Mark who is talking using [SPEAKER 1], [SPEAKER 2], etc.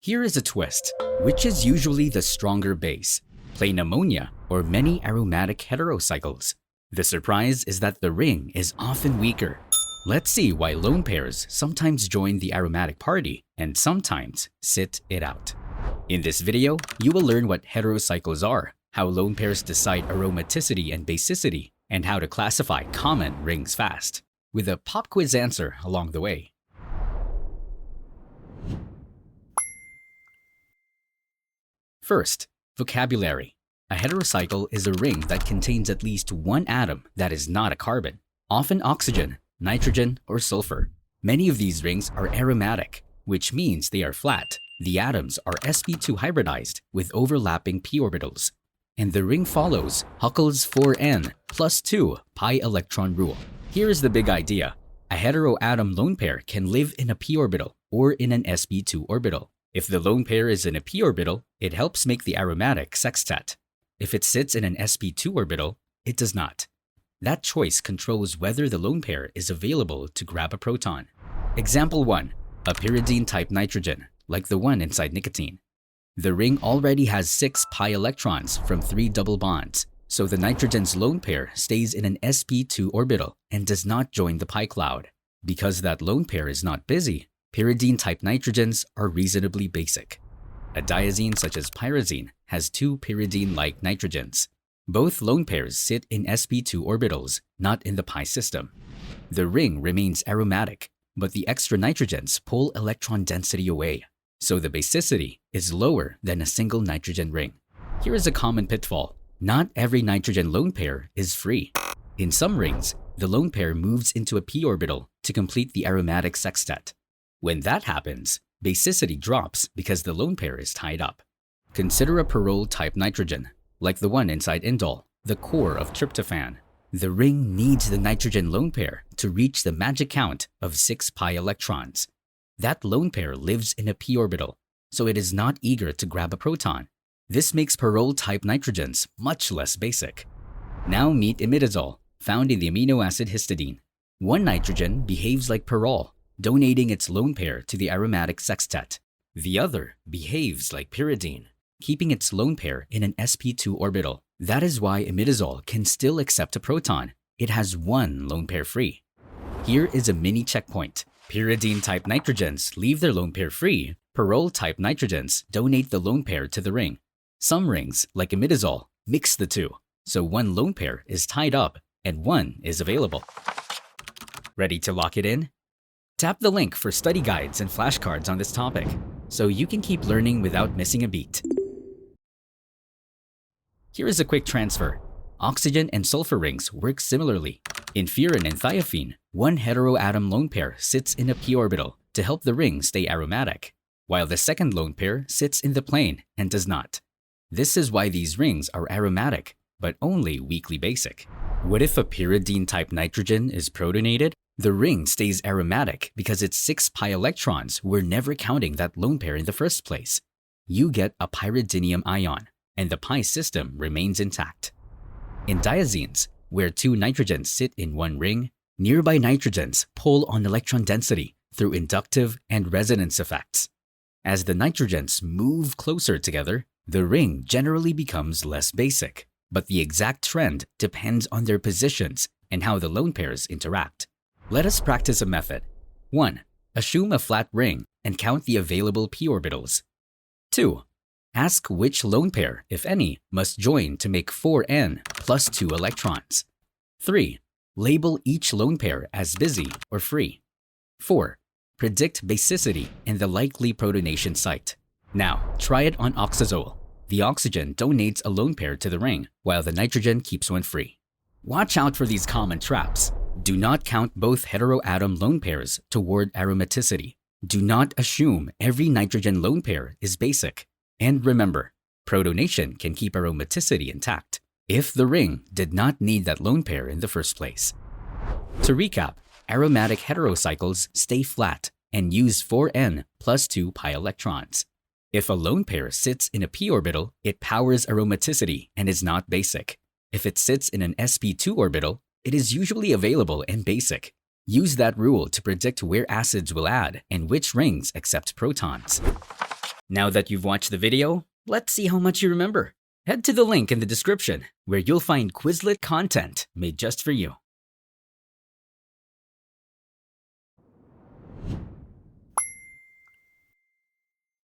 [SPEAKER 1] Here is a twist. Which is usually the stronger base? Plain ammonia or many aromatic heterocycles? The surprise is that the ring is often weaker. Let's see why lone pairs sometimes join the aromatic party and sometimes sit it out. In this video, you will learn what heterocycles are, how lone pairs decide aromaticity and basicity, and how to classify common rings fast, with a pop quiz answer along the way. First, vocabulary. A heterocycle is a ring that contains at least one atom that is not a carbon, often oxygen, nitrogen, or sulfur. Many of these rings are aromatic, which means they are flat. The atoms are sp2 hybridized with overlapping p orbitals. And the ring follows Huckel's 4n plus 2 pi electron rule. Here is the big idea. A heteroatom lone pair can live in a p orbital or in an sp2 orbital. If the lone pair is in a p orbital, it helps make the aromatic sextet. If it sits in an sp2 orbital, it does not. That choice controls whether the lone pair is available to grab a proton. Example 1. A pyridine-type nitrogen, like the one inside nicotine. The ring already has 6 pi electrons from 3 double bonds, so the nitrogen's lone pair stays in an sp2 orbital and does not join the pi cloud. Because that lone pair is not busy, pyridine-type nitrogens are reasonably basic. A diazine such as pyrazine has 2 pyridine-like nitrogens. Both lone pairs sit in sp2 orbitals, not in the pi system. The ring remains aromatic, but the extra nitrogens pull electron density away, so the basicity is lower than a single nitrogen ring. Here is a common pitfall. Not every nitrogen lone pair is free. In some rings, the lone pair moves into a p orbital to complete the aromatic sextet. When that happens, basicity drops because the lone pair is tied up. Consider a pyrrole-type nitrogen, like the one inside indole, the core of tryptophan. The ring needs the nitrogen lone pair to reach the magic count of 6 pi electrons. That lone pair lives in a p orbital, so it is not eager to grab a proton. This makes pyrrole-type nitrogens much less basic. Now meet imidazole, found in the amino acid histidine. One nitrogen behaves like pyrrole, donating its lone pair to the aromatic sextet. The other behaves like pyridine, keeping its lone pair in an sp2 orbital. That is why imidazole can still accept a proton. It has one lone pair free. Here is a mini checkpoint. Pyridine-type nitrogens leave their lone pair free. Pyrrole-type nitrogens donate the lone pair to the ring. Some rings, like imidazole, mix the two, so one lone pair is tied up and one is available. Ready to lock it in? Tap the link for study guides and flashcards on this topic, so you can keep learning without missing a beat. Here is a quick transfer. Oxygen and sulfur rings work similarly. In furan and thiophene, one heteroatom lone pair sits in a p orbital to help the ring stay aromatic, while the second lone pair sits in the plane and does not. This is why these rings are aromatic, but only weakly basic. What if a pyridine-type nitrogen is protonated? The ring stays aromatic because its 6 pi electrons were never counting that lone pair in the first place. You get a pyridinium ion, and the pi system remains intact. In diazines, where 2 nitrogens sit in one ring, nearby nitrogens pull on electron density through inductive and resonance effects. As the nitrogens move closer together, the ring generally becomes less basic, but the exact trend depends on their positions and how the lone pairs interact. Let us practice a method. 1. Assume a flat ring and count the available p orbitals. 2. Ask which lone pair, if any, must join to make 4n plus 2 electrons. 3. Label each lone pair as busy or free. 4. Predict basicity and the likely protonation site. Now, try it on oxazole. The oxygen donates a lone pair to the ring, while the nitrogen keeps one free. Watch out for these common traps. Do not count both heteroatom lone pairs toward aromaticity. Do not assume every nitrogen lone pair is basic. And remember, protonation can keep aromaticity intact if the ring did not need that lone pair in the first place. To recap, aromatic heterocycles stay flat and use 4n plus 2 pi electrons. If a lone pair sits in a p orbital, it powers aromaticity and is not basic. If it sits in an sp2 orbital, it is usually available and basic. Use that rule to predict where acids will add and which rings accept protons. Now that you've watched the video, let's see how much you remember. Head to the link in the description where you'll find Quizlet content made just for you.